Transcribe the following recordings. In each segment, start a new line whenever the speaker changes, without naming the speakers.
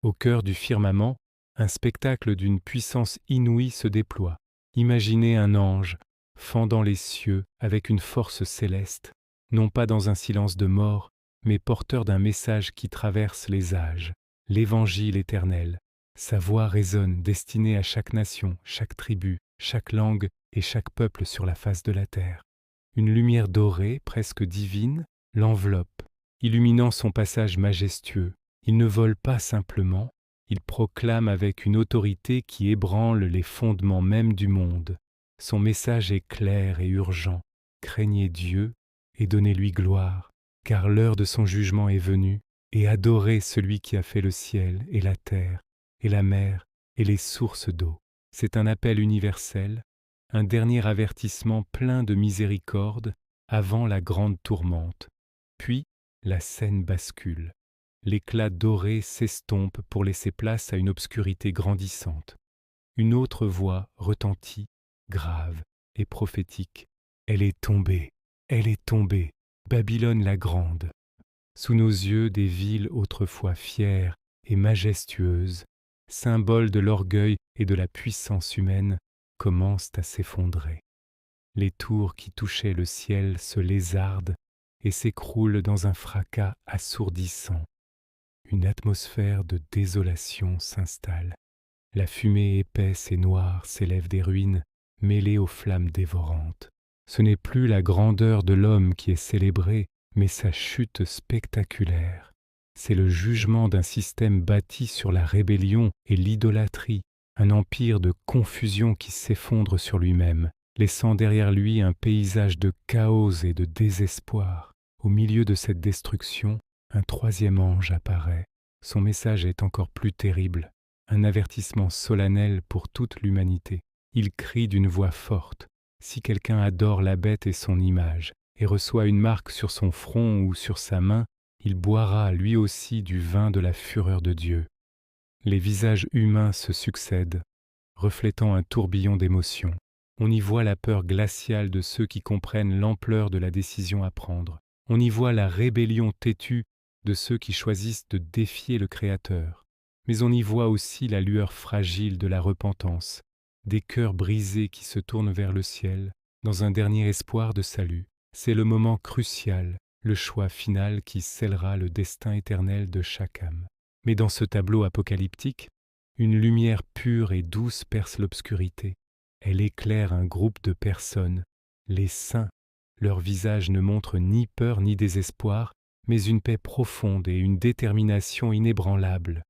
Au cœur du firmament, un spectacle d'une puissance inouïe se déploie. Imaginez un ange fendant les cieux avec une force céleste, non pas dans un silence de mort, mais porteur d'un message qui traverse les âges, l'évangile éternel. Sa voix résonne, destinée à chaque nation, chaque tribu, chaque langue et chaque peuple sur la face de la terre. Une lumière dorée, presque divine, l'enveloppe, illuminant son passage majestueux. Il ne vole pas simplement, il proclame avec une autorité qui ébranle les fondements même du monde. Son message est clair et urgent. Craignez Dieu et donnez-lui gloire, car l'heure de son jugement est venue, et adorez celui qui a fait le ciel et la terre, et la mer, et les sources d'eau. C'est un appel universel, un dernier avertissement plein de miséricorde avant la grande tourmente. Puis, la scène bascule. L'éclat doré s'estompe pour laisser place à une obscurité grandissante. Une autre voix retentit, grave et prophétique. Elle est tombée, Babylone la grande. Sous nos yeux, des villes autrefois fières et majestueuses, symboles de l'orgueil et de la puissance humaine, commencent à s'effondrer. Les tours qui touchaient le ciel se lézardent et s'écroulent dans un fracas assourdissant. Une atmosphère de désolation s'installe. La fumée épaisse et noire s'élève des ruines, mêlée aux flammes dévorantes. Ce n'est plus la grandeur de l'homme qui est célébrée, mais sa chute spectaculaire. C'est le jugement d'un système bâti sur la rébellion et l'idolâtrie, un empire de confusion qui s'effondre sur lui-même, laissant derrière lui un paysage de chaos et de désespoir. Au milieu de cette destruction, un troisième ange apparaît. Son message est encore plus terrible, un avertissement solennel pour toute l'humanité. Il crie d'une voix forte. Si quelqu'un adore la bête et son image, et reçoit une marque sur son front ou sur sa main, il boira lui aussi du vin de la fureur de Dieu. Les visages humains se succèdent, reflétant un tourbillon d'émotions. On y voit la peur glaciale de ceux qui comprennent l'ampleur de la décision à prendre. On y voit la rébellion têtue de ceux qui choisissent de défier le Créateur. Mais on y voit aussi la lueur fragile de la repentance, des cœurs brisés qui se tournent vers le ciel, dans un dernier espoir de salut. C'est le moment crucial, le choix final qui scellera le destin éternel de chaque âme. Mais dans ce tableau apocalyptique, une lumière pure et douce perce l'obscurité. Elle éclaire un groupe de personnes, les saints. Leurs visages ne montrent ni peur ni désespoir, mais une paix profonde et une détermination inébranlable.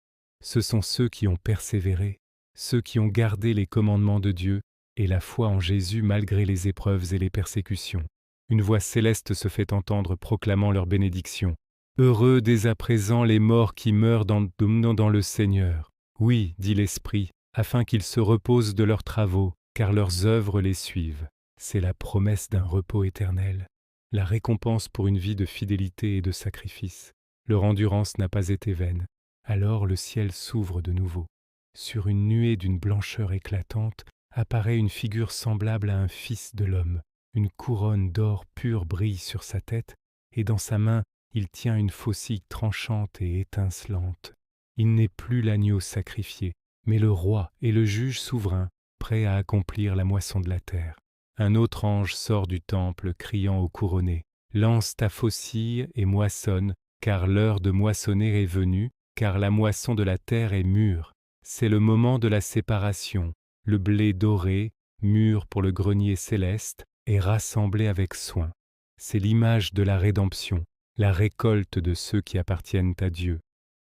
Ce sont ceux qui ont persévéré, ceux qui ont gardé les commandements de Dieu et la foi en Jésus malgré les épreuves et les persécutions. Une voix céleste se fait entendre proclamant leur bénédiction. Heureux dès à présent les morts qui meurent dans le Seigneur. Oui, dit l'Esprit, afin qu'ils se reposent de leurs travaux, car leurs œuvres les suivent. C'est la promesse d'un repos éternel, la récompense pour une vie de fidélité et de sacrifice. Leur endurance n'a pas été vaine. Alors le ciel s'ouvre de nouveau. Sur une nuée d'une blancheur éclatante apparaît une figure semblable à un fils de l'homme. Une couronne d'or pur brille sur sa tête, et dans sa main, il tient une faucille tranchante et étincelante. Il n'est plus l'agneau sacrifié, mais le roi et le juge souverain, prêt à accomplir la moisson de la terre. Un autre ange sort du temple, criant au couronné, « Lance ta faucille et moissonne, car l'heure de moissonner est venue, car la moisson de la terre est mûre. C'est le moment de la séparation. Le blé doré, mûr pour le grenier céleste, est rassemblé avec soin. C'est l'image de la rédemption, la récolte de ceux qui appartiennent à Dieu.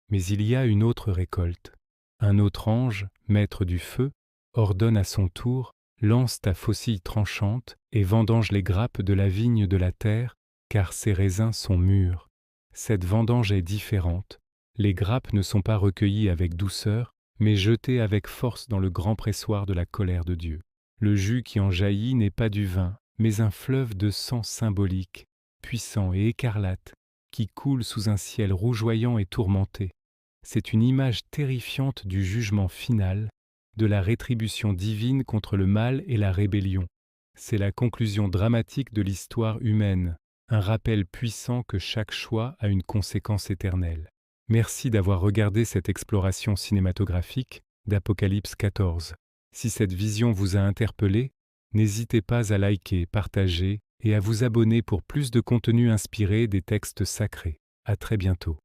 Mais il y a une autre récolte. Un autre ange, maître du feu, ordonne à son tour, lance ta faucille tranchante et vendange les grappes de la vigne de la terre, car ses raisins sont mûrs. Cette vendange est différente. Les grappes ne sont pas recueillies avec douceur, mais jetées avec force dans le grand pressoir de la colère de Dieu. Le jus qui en jaillit n'est pas du vin, mais un fleuve de sang symbolique, puissant et écarlate, qui coule sous un ciel rougeoyant et tourmenté. C'est une image terrifiante du jugement final, de la rétribution divine contre le mal et la rébellion. C'est la conclusion dramatique de l'histoire humaine, un rappel puissant que chaque choix a une conséquence éternelle. Merci d'avoir regardé cette exploration cinématographique d'Apocalypse 14. Si cette vision vous a interpellé, n'hésitez pas à liker, partager et à vous abonner pour plus de contenu inspiré des textes sacrés. À très bientôt.